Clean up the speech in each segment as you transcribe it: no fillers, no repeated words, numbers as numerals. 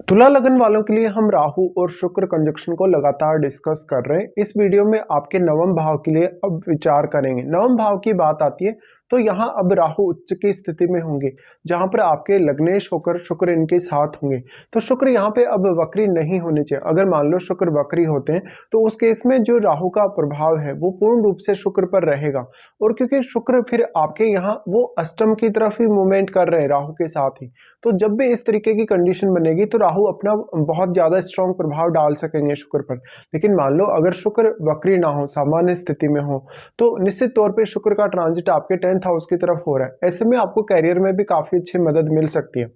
तुला लगन वालों के लिए हम राहु और शुक्र कंजक्शन को लगातार डिस्कस कर रहे हैं। इस वीडियो में आपके नवम भाव के लिए अब विचार करेंगे। नवम भाव की बात आती है तो यहाँ अब राहु उच्च की स्थिति में होंगे, जहां पर आपके लग्नेश होकर शुक्र इनके साथ होंगे। तो शुक्र यहाँ पे अब वक्री नहीं होने चाहिए। अगर मान लो शुक्र वक्री होते हैं तो उस केस में जो राहु का प्रभाव है वो पूर्ण रूप से शुक्र पर रहेगा। और क्योंकि शुक्र फिर आपके यहाँ वो अष्टम की तरफ ही मूवमेंट कर रहे हैं राहु के साथ ही, तो जब भी इस तरीके की कंडीशन बनेगी तो राहु अपना बहुत ज्यादा स्ट्रॉन्ग प्रभाव डाल सकेंगे शुक्र पर। लेकिन मान लो अगर शुक्र वक्री ना हो, सामान्य स्थिति में हो, तो निश्चित तौर पे शुक्र का ट्रांजिट आपके 10th हाउस की तरफ हो रहा है। ऐसे में आपको कैरियर में भी काफी अच्छी मदद मिल सकती है।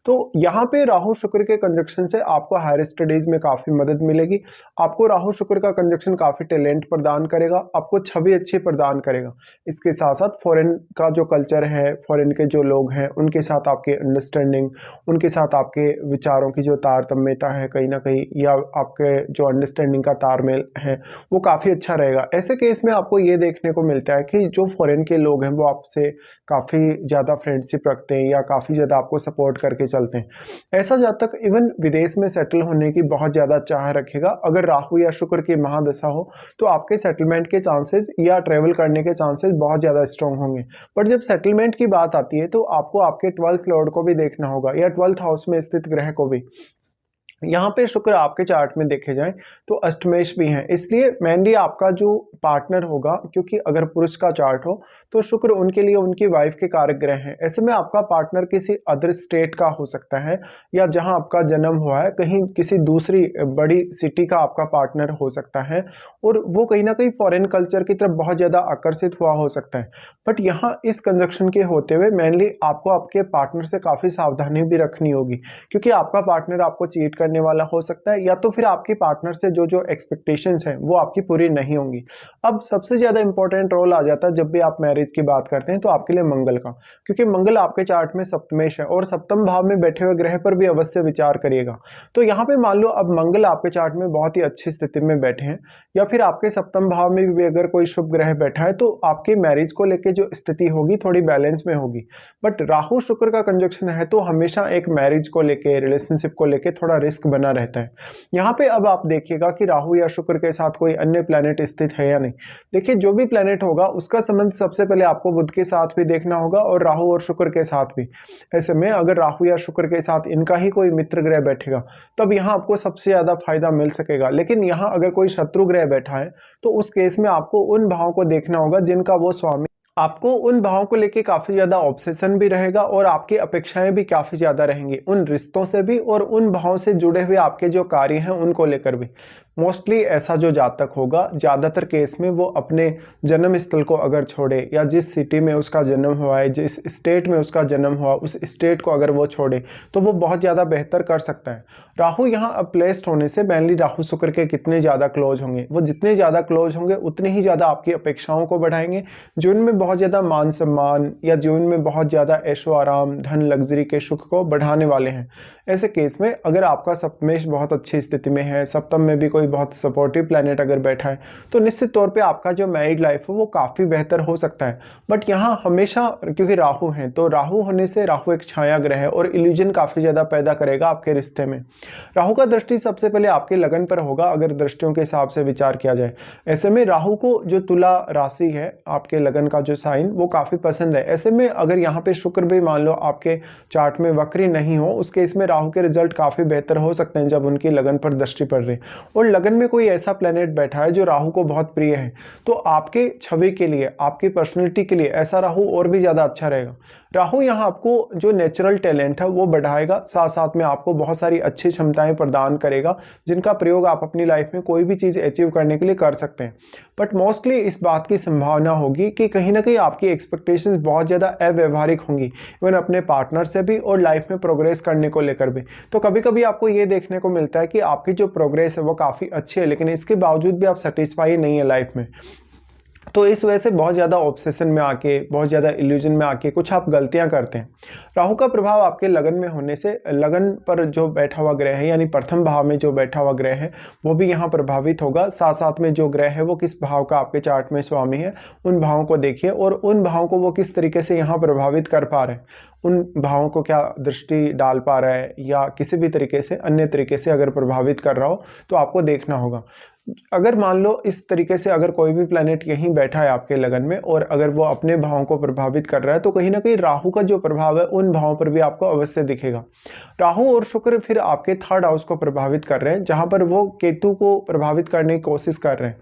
तो यहाँ पे राहु शुक्र के कंजक्शन से आपको हायर स्टडीज में काफी मदद मिलेगी। आपको राहु शुक्र का कंजक्शन काफी टैलेंट प्रदान करेगा, आपको छवि अच्छी प्रदान करेगा। इसके साथ साथ फॉरेन का जो कल्चर है, फॉरेन के जो लोग हैं उनके साथ आपके अंडरस्टैंडिंग, उनके साथ आपके विचारों की जो तारतम्यता है कहीं ना कहीं, या आपके जो अंडरस्टैंडिंग का तारमेल है वो काफ़ी अच्छा रहेगा। ऐसे केस में आपको ये देखने को मिलता है कि जो फॉरेन के लोग हैं वो आपसे काफ़ी ज़्यादा फ्रेंडशिप रखते हैं या काफ़ी ज़्यादा आपको सपोर्ट करके चलते हैं। ऐसा जातक इवन विदेश में सेटल होने की बहुत ज़्यादा चाह रखेगा। अगर राहु या शुक्र की महादशा हो तो आपके सेटलमेंट के चांसेस या ट्रेवल करने के चांसेस बहुत ज़्यादा स्ट्रॉन्ग होंगे। पर जब सेटलमेंट की बात आती है तो आपको आपके 12th लॉर्ड को भी देखना होगा या 12th हाउस में स्थित ग्रह को भी। यहाँ पे शुक्र आपके चार्ट में देखे जाए तो अष्टमेश भी हैं, इसलिए मेनली आपका जो पार्टनर होगा, क्योंकि अगर पुरुष का चार्ट हो तो शुक्र उनके लिए उनकी वाइफ के कारक ग्रह हैं। ऐसे में आपका पार्टनर किसी अदर स्टेट का हो सकता है, या जहां आपका जन्म हुआ है कहीं किसी दूसरी बड़ी सिटी का आपका पार्टनर हो सकता है, और वो कहीं ना कहीं फॉरेन कल्चर की तरफ बहुत ज़्यादा आकर्षित हुआ हो सकता है। बट यहाँ इस कंजक्शन के होते हुए मेनली आपको आपके पार्टनर से काफ़ी सावधानी भी रखनी होगी, क्योंकि आपका पार्टनर आपको चीट करने वाला हो सकता है, या तो फिर आपके पार्टनर से जो जो एक्सपेक्टेशंस हैं वो आपकी पूरी नहीं होंगी। अब सबसे ज्यादा इंपॉर्टेंट रोल आ जाता है जब भी आप मैरिज की बात करते हैं तो आपके लिए मंगल का, क्योंकि मंगल आपके चार्ट में सप्तमेश है और सप्तम भाव में बैठे हुए ग्रह पर भी अवश्य विचार करिएगा। तो यहाँ पे मान लो अब मंगल आपके चार्ट में बहुत ही अच्छी स्थिति में बैठे हैं, या फिर आपके सप्तम भाव में भी अगर कोई शुभ ग्रह बैठा है तो आपकी मैरिज को लेकर जो स्थिति होगी थोड़ी बैलेंस में होगी। बट राहु शुक्र का कंजक्शन है तो हमेशा एक मैरिज को लेके, रिलेशनशिप को लेके थोड़ा रिस्क बना रहता है। यहाँ पे अब आप देखिएगा कि राहु या शुक्र के साथ कोई अन्य प्लैनेट स्थित है या नहीं। देखिए जो भी प्लैनेट होगा उसका संबंध सबसे पहले आपको बुध के साथ भी देखना होगा और राहु और शुक्र के साथ भी। ऐसे में अगर राहु या शुक्र के साथ इनका ही कोई मित्र ग्रह बैठेगा तब यहाँ आपको सबसे ज्यादा फायदा मिल सकेगा। लेकिन यहाँ अगर कोई शत्रु ग्रह बैठा है तो उस केस में आपको उन भावों को देखना होगा जिनका वो स्वामी, आपको उन भावों को लेके काफी ज्यादा ऑब्सेशन भी रहेगा और आपकी अपेक्षाएं भी काफी ज्यादा रहेंगी, उन रिश्तों से भी और उन भावों से जुड़े हुए आपके जो कार्य हैं उनको लेकर भी। मोस्टली ऐसा जो जातक होगा ज्यादातर केस में वो अपने जन्म स्थल को अगर छोड़े, या जिस सिटी में उसका जन्म हुआ है, जिस स्टेट में उसका जन्म हुआ उस स्टेट को अगर वो छोड़े तो वो बहुत ज्यादा बेहतर कर सकता है। राहु यहाँ अब प्लेस्ड होने से मेनली राहु शुक्र के कितने ज्यादा क्लोज होंगे, वो जितने ज्यादा क्लोज होंगे उतने ही ज्यादा आपकी अपेक्षाओं को बढ़ाएंगे, जीवन में बहुत ज्यादा मान सम्मान या जीवन में बहुत ज्यादा ऐशो आराम, धन, लग्जरी के सुख को बढ़ाने वाले हैं। ऐसे केस में अगर आपका सप्तमेश बहुत अच्छी स्थिति में है, सप्तम में भी कोई बहुत सपोर्टिव प्लैनेट अगर बैठा है, तो निश्चित तौर पे आपका जो मैरिड लाइफ है वो काफी बेहतर हो सकता है। बट यहाँ हमेशा क्योंकि राहु है तो राहु होने से राहु एक छाया ग्रह है और इल्यूजन काफी ज्यादा पैदा करेगा आपके रिश्ते में। राहु का दृष्टि सबसे पहले आपके लगन पर होगा अगर दृष्टियों के हिसाब से विचार किया जाए। ऐसे में राहु को जो तुला राशि है, आपके लगन का जो साइन, वो काफी पसंद है। ऐसे में अगर यहाँ पे शुक्र भी मान लो आपके चार्ट में वक्री नहीं हो, उसके इसमें राहु के रिजल्ट काफी बेहतर हो सकते हैं जब उनकी लगन पर दृष्टि पड़ रही। और लगन में कोई ऐसा प्लेनेट बैठा है जो राहु को बहुत प्रिय है तो आपके छवि के लिए, आपकी पर्सनैलिटी के लिए ऐसा राहु और भी ज्यादा अच्छा रहेगा। राहु यहाँ आपको जो नेचुरल टैलेंट है वो बढ़ाएगा, साथ साथ में आपको बहुत सारी अच्छी क्षमताएं प्रदान करेगा जिनका प्रयोग आप अपनी लाइफ में कोई भी चीज अचीव करने के लिए कर सकते हैं। बट मोस्टली इस बात की संभावना होगी कि कहीं ना कहीं आपकी एक्सपेक्टेशंस बहुत ज्यादा अव्यवहारिक होंगी, इवन अपने पार्टनर से भी और लाइफ में प्रोग्रेस करने को लेकर भी। तो कभी कभी आपको ये देखने को मिलता है कि आपकी जो प्रोग्रेस है वो काफी अच्छी है, लेकिन इसके बावजूद भी आप सेटिस्फाई नहीं है लाइफ में। तो इस वजह से बहुत ज़्यादा ऑब्सेशन में आके, बहुत ज़्यादा इल्यूजन में आके कुछ आप गलतियां करते हैं। राहु का प्रभाव आपके लगन में होने से लगन पर जो बैठा हुआ ग्रह है, यानी प्रथम भाव में जो बैठा हुआ ग्रह है, वो भी यहाँ प्रभावित होगा। साथ साथ में जो ग्रह है वो किस भाव का आपके चार्ट में स्वामी है, उन भावों को देखिए और उन भावों को वो किस तरीके से यहाँ प्रभावित कर पा रहे हैं, उन भावों को क्या दृष्टि डाल पा रहा है या किसी भी तरीके से अन्य तरीके से अगर प्रभावित कर रहा हो तो आपको देखना होगा। अगर मान लो इस तरीके से अगर कोई भी प्लैनेट यहीं बैठा है आपके लगन में और अगर वो अपने भावों को प्रभावित कर रहा है, तो कहीं ना कहीं राहु का जो प्रभाव है उन भावों पर भी आपको अवश्य दिखेगा। राहु और शुक्र फिर आपके थर्ड हाउस को प्रभावित कर रहे हैं, जहां पर वो केतु को प्रभावित करने की कोशिश कर रहे हैं।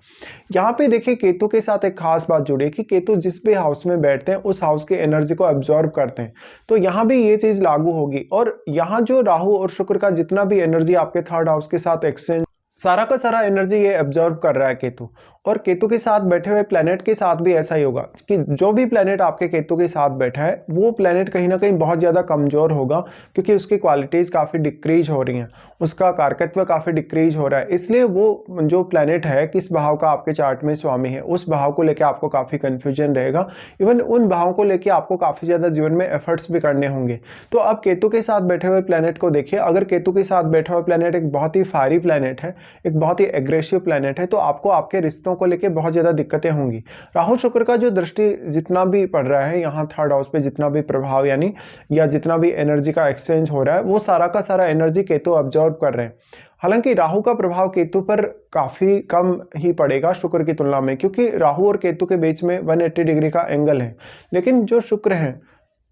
यहाँ पे देखिए केतु के साथ एक खास बात जुड़ी है कि केतु जिस भी हाउस में बैठते हैं उस हाउस की एनर्जी को एब्जॉर्ब करते हैं, तो यहाँ भी ये चीज लागू होगी। और यहाँ जो राहु और शुक्र का जितना भी एनर्जी आपके थर्ड हाउस के साथ एक्सचेंज, सारा का सारा एनर्जी ये एब्जॉर्ब कर रहा है केतु। और केतु के साथ बैठे हुए प्लेनेट के साथ भी ऐसा ही होगा कि जो भी प्लेनेट आपके केतु के साथ बैठा है वो प्लेनेट कहीं ना कहीं बहुत ज़्यादा कमज़ोर होगा, क्योंकि उसकी क्वालिटीज़ काफ़ी डिक्रीज हो रही हैं, उसका कारकत्व काफ़ी डिक्रीज हो रहा है। इसलिए वो जो प्लेनेट है किस भाव का आपके चार्ट में स्वामी है, उस भाव को लेकर आपको काफ़ी कन्फ्यूजन रहेगा। इवन उन भावों को लेकर आपको काफ़ी ज़्यादा जीवन में एफर्ट्स भी करने होंगे। तो अब केतु के साथ बैठे हुए प्लेनेट को देखिए। अगर केतु के साथ बैठा हुआ प्लेनेट एक बहुत ही फायरी प्लेनेट है, एक बहुत ही एग्रेसिव प्लेनेट है, तो आपको आपके रिश्तों को लेकर बहुत ज्यादा दिक्कतें होंगी। राहु शुक्र का जो दृष्टि जितना भी पड़ रहा है यहाँ थर्ड हाउस पे, जितना भी प्रभाव यानी या जितना भी एनर्जी का एक्सचेंज हो रहा है, वो सारा का सारा एनर्जी केतु अब्जॉर्ब कर रहे हैं। हालांकि राहु का प्रभाव केतु पर काफी कम ही पड़ेगा शुक्र की तुलना में, क्योंकि राहु और केतु के बीच में 180 डिग्री का एंगल है। लेकिन जो शुक्र है,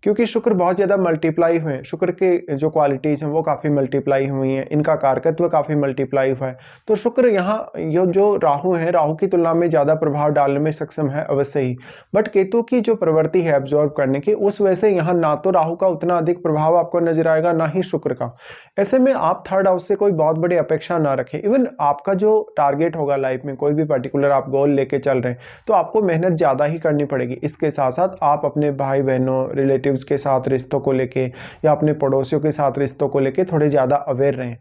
क्योंकि शुक्र बहुत ज़्यादा मल्टीप्लाई हुए हैं, शुक्र के जो क्वालिटीज़ हैं वो काफ़ी मल्टीप्लाई हुई हैं, इनका कारकत्व काफ़ी मल्टीप्लाई हुआ है, तो शुक्र यहाँ ये जो राहु है, राहु की तुलना में ज़्यादा प्रभाव डालने में सक्षम है अवश्य ही। बट केतु की जो प्रवृत्ति है एब्जॉर्ब करने की, उस वजह से यहाँ ना तो राहु का उतना अधिक प्रभाव आपको नजर आएगा, ना ही शुक्र का। ऐसे में आप थर्ड हाउस से कोई बहुत बड़ी अपेक्षा ना रखें। इवन आपका जो टारगेट होगा लाइफ में, कोई भी पर्टिकुलर आप गोल लेके चल रहे हैं, तो आपको मेहनत ज़्यादा ही करनी पड़ेगी। इसके साथ साथ आप अपने भाई बहनों, रिलेटिव के साथ रिश्तों को लेके या अपने पड़ोसियों के साथ रिश्तों को लेके थोड़े ज्यादा अवेयर रहें।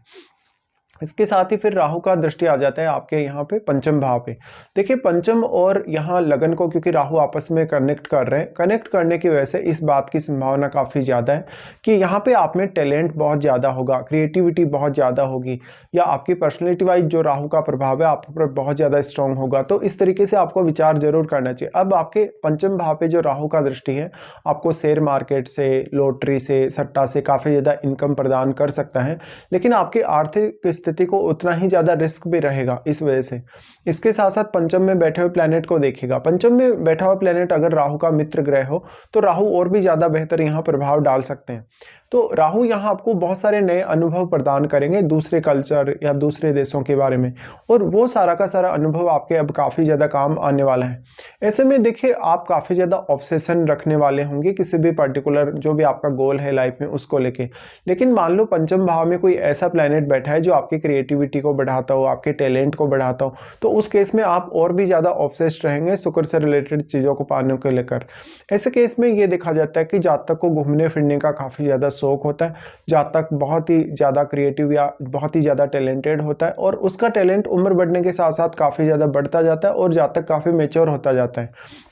इसके साथ ही फिर राहु का दृष्टि आ जाता है आपके यहाँ पे पंचम भाव पे। देखिए पंचम और यहाँ लगन को क्योंकि राहु आपस में कनेक्ट कर रहे हैं, कनेक्ट करने की वजह से इस बात की संभावना काफ़ी ज़्यादा है कि यहाँ पे आप में टैलेंट बहुत ज़्यादा होगा, क्रिएटिविटी बहुत ज़्यादा होगी, या आपकी पर्सनैलिटी वाइज जो राहु का प्रभाव है आप पर बहुत ज़्यादा स्ट्रॉन्ग होगा। तो इस तरीके से आपको विचार जरूर करना चाहिए। अब आपके पंचम भाव पे जो राहु का दृष्टि है आपको शेयर मार्केट से, लॉटरी से, सट्टा से काफ़ी ज़्यादा इनकम प्रदान कर सकता है, लेकिन आपकी आर्थिक स्थिति को उतना ही ज्यादा रिस्क भी रहेगा इस वजह से। इसके साथ साथ पंचम में बैठे हुए प्लेनेट को देखिएगा। पंचम में बैठा हुआ प्लेनेट अगर राहु का मित्र ग्रह हो तो राहु और भी ज्यादा बेहतर यहाँ प्रभाव डाल सकते हैं। तो राहु यहाँ आपको बहुत सारे नए अनुभव प्रदान करेंगे दूसरे कल्चर या दूसरे देशों के बारे में, और वो सारा का सारा अनुभव आपके अब काफ़ी ज़्यादा काम आने वाला है। ऐसे में देखिए आप काफ़ी ज़्यादा ऑब्सेशन रखने वाले होंगे किसी भी पर्टिकुलर जो भी आपका गोल है लाइफ में उसको लेके। लेकिन मान लो पंचम भाव में कोई ऐसा प्लैनेट बैठा है जो आपकी क्रिएटिविटी को बढ़ाता हो, आपके टैलेंट को बढ़ाता हो, तो उस केस में आप और भी ज़्यादा ऑब्सेस्ड रहेंगे शुक्र से रिलेटेड चीज़ों को पाने को लेकर। ऐसे केस में ये देखा जाता है कि जातक को घूमने फिरने का काफ़ी ज़्यादा शौक होता है, जातक बहुत ही ज़्यादा क्रिएटिव या बहुत ही ज़्यादा टैलेंटेड होता है, और उसका टैलेंट उम्र बढ़ने के साथ साथ काफ़ी ज़्यादा बढ़ता जाता है और जातक काफ़ी मैच्योर होता जाता है।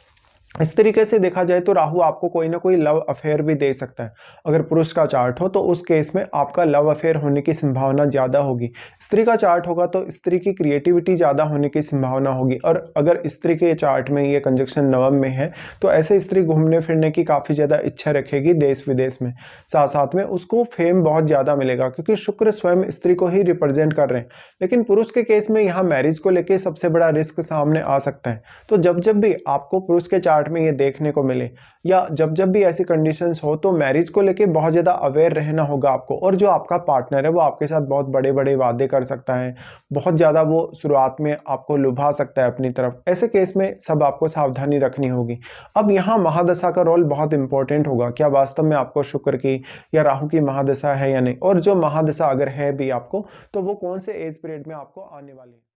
इस तरीके से देखा जाए तो राहु आपको कोई ना कोई लव अफेयर भी दे सकता है। अगर पुरुष का चार्ट हो तो उस केस में आपका लव अफेयर होने की संभावना ज़्यादा होगी। स्त्री का चार्ट होगा तो स्त्री की क्रिएटिविटी ज़्यादा होने की संभावना होगी, और अगर स्त्री के चार्ट में ये कंजक्शन नवम में है तो ऐसे स्त्री घूमने फिरने की काफ़ी ज़्यादा इच्छा रखेगी देश विदेश में। साथ साथ में उसको फेम बहुत ज़्यादा मिलेगा क्योंकि शुक्र स्वयं स्त्री को ही रिप्रेजेंट कर रहे हैं। लेकिन पुरुष के केस में यहाँ मैरिज को लेकर सबसे बड़ा रिस्क सामने आ सकता है। तो जब जब भी आपको पुरुष के चार्ट में ये देखने को मिले या जब जब भी ऐसी कंडीशंस हो तो मैरिज को लेके बहुत ज़्यादा अवेयर रहना होगा आपको। और जो आपका पार्टनर है वो आपके साथ बहुत बड़े बड़े वादे कर सकता है, बहुत ज़्यादा वो शुरुआत में आपको लुभा सकता है अपनी तरफ। ऐसे केस में सब आपको सावधानी रखनी होगी। अब यहाँ महादशा का रोल बहुत इंपॉर्टेंट होगा, क्या वास्तव में आपको शुक्र की या राहु की महादशा है या नहीं, और जो महादशा अगर है भी आपको तो वो कौन से एज पीरियड में आपको आने वाली है।